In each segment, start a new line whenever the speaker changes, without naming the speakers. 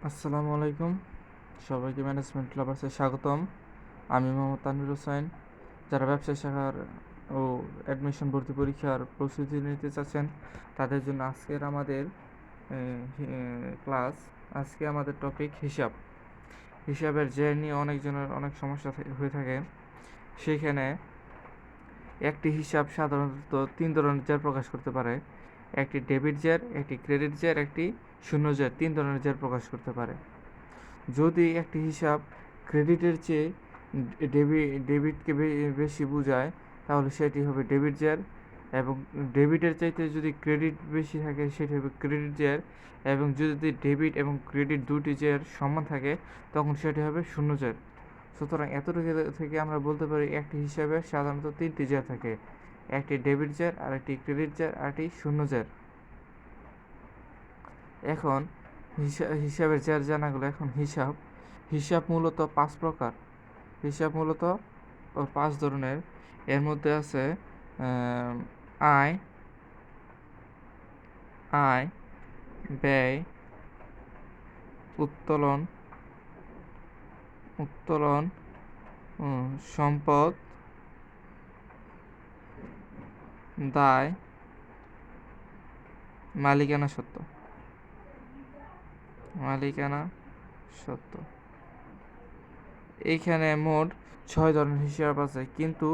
আসসালামু আলাইকুম, সবাইকে ম্যানেজমেন্ট লাভার্সে স্বাগতম। আমি মোহাম্মদ তানভীর হোসেন। যারা ব্যবসায় শাখার ও অ্যাডমিশন ভর্তি পরীক্ষার প্রস্তুতি নিতে চাচ্ছেন তাদের জন্য আজকের আমাদের ক্লাস। আজকে আমাদের টপিক হিসাবের যে নিয়ে অনেকজনের অনেক সমস্যা হয়ে থাকে। সেখানে একটি হিসাব সাধারণত 3 ধরনের জের প্রকাশ করতে পারে। একটি ডেবিট জের, একটি ক্রেডিট জের, একটি শূন্য জের, 3 ধরনের জের প্রকাশ করতে পারে। যদি একটি হিসাব ক্রেডিটের চেয়ে ডেবিটকে বেশি বোঝায় তাহলে সেটি হবে ডেবিট জের, এবং ডেবিটের চাইতে যদি ক্রেডিট বেশি থাকে সেটি হবে ক্রেডিট জের, এবং যদি ডেবিট এবং ক্রেডিট দুটি জের সমান থাকে তখন সেটি হবে শূন্য জের। সুতরাং এতটুকু থেকে আমরা বলতে পারি একটি হিসাবে সাধারণত 3টি জের থাকে: একটি ডেবিট জের, আরেকটি ক্রেডিট জের, আরেকটি শূন্য জের। এখন হিসাবের জের জানা গেল। এখন হিসাব মূলত 5 প্রকার। হিসাব মূলত 5 ধরনের। এর মধ্যে আছে আয়, ব্যয়, উত্তোলন, সম্পদ, দায়, মালিকানা সত্ত্ব। এইখানে মোট 6 ধরনের হিসাব আছে, কিন্তু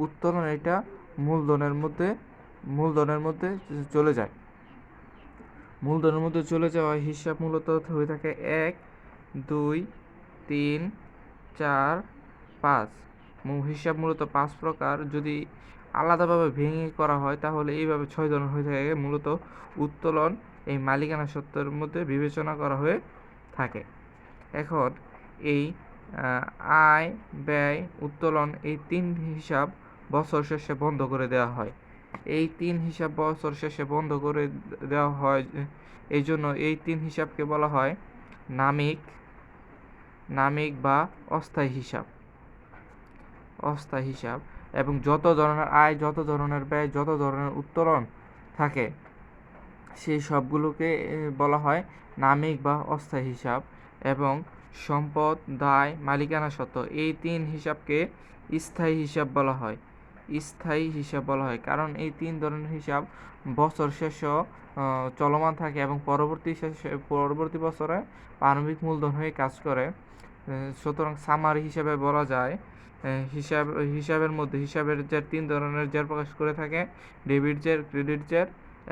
উত্তোলন এটা মূলধনের মধ্যে চলে যায়। মূলধনের মধ্যে চলে যাওয়া হিসাব মূলত হয়ে থাকে 1, 2, 3, 4, 5। হিসাব মূলত 5 প্রকার। যদি আলাদাভাবে ভেঙে করা হয় তাহলে এইভাবে 6 ধরনের হয়ে থাকে। মূলত উত্তোলন এই মালিকানা সত্ত্বের মধ্যে বিবেচনা করা হয়ে থাকে। এখন এই আয়, ব্যয়, উত্তোলন এই 3 হিসাব বছর শেষে বন্ধ করে দেওয়া হয়। এই 3 হিসাব বছর শেষে বন্ধ করে দেওয়া হয়, এই জন্য এই 3 হিসাবকে বলা হয় নামিক বা অস্থায়ী হিসাব। এবং যত ধরনের আয়, যত ধরনের ব্যয়, যত ধরনের উত্তোলন থাকে সেই সবগুলোকে বলা হয় নামিক বা অস্থায়ী হিসাব। এবং সম্পদ, দায়, মালিকানা সত্ত্ব এই 3 হিসাবকে স্থায়ী হিসাব বলা হয়। কারণ এই 3 ধরনের হিসাব বছর শেষেও চলমান থাকে এবং পরবর্তী বছরে প্রারম্ভিক মূলধন হয়ে কাজ করে। সুতরাং সামারি হিসাবে বলা যায় হিসাবের যে 3 ধরনের জের প্রকাশ করে থাকে: ডেবিট জের, ক্রেডিট জের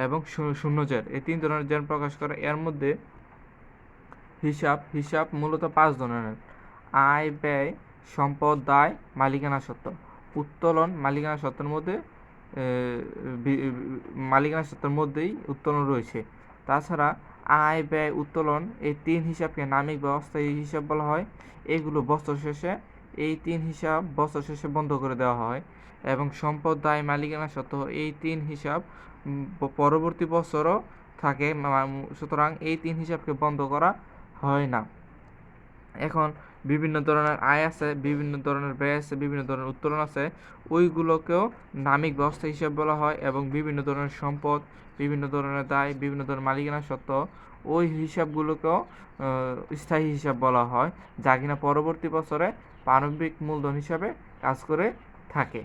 এবং শূন্য জের। এই 3 ধরনের জের প্রকাশ করে। এর মধ্যে হিসাব মূলত 5 ধরনের: আয়, ব্যয়, সম্পদ, দায়, মালিকানা সত্ত্ব। উত্তোলন মালিকানা সত্ত্বের মধ্যেই উত্তোলন রয়েছে। তাছাড়া আয়, ব্যয়, উত্তোলন এই 3 হিসাবকে নামিক বা অস্থায়ী হিসাব বলা হয়। এগুলো এই 3 হিসাব বছর শেষে বন্ধ করে দেওয়া হয়। এবং সম্পদ, দায়, মালিকানা সত্ত্ব এই 3 হিসাব পরবর্তী বছরও থাকে। সুতরাং এই 3 হিসাবকে বন্ধ করা হয় না। এখন বিভিন্ন ধরনের আয় আছে, বিভিন্ন ধরনের ব্যয় আছে, বিভিন্ন ধরনের উত্তোলন আছে, ওইগুলোকেও নামিক বা অস্থায়ী হিসাব বলা হয়। এবং বিভিন্ন ধরনের সম্পদ, বিভিন্ন ধরনের দায়, বিভিন্ন ধরনের মালিকানা সত্ত্ব ওই হিসাবগুলোকেও স্থায়ী হিসাব বলা হয়, যা কিনা পরবর্তী বছরে প্রারম্ভিক মূলধন হিসাবে কাজ করে থাকে।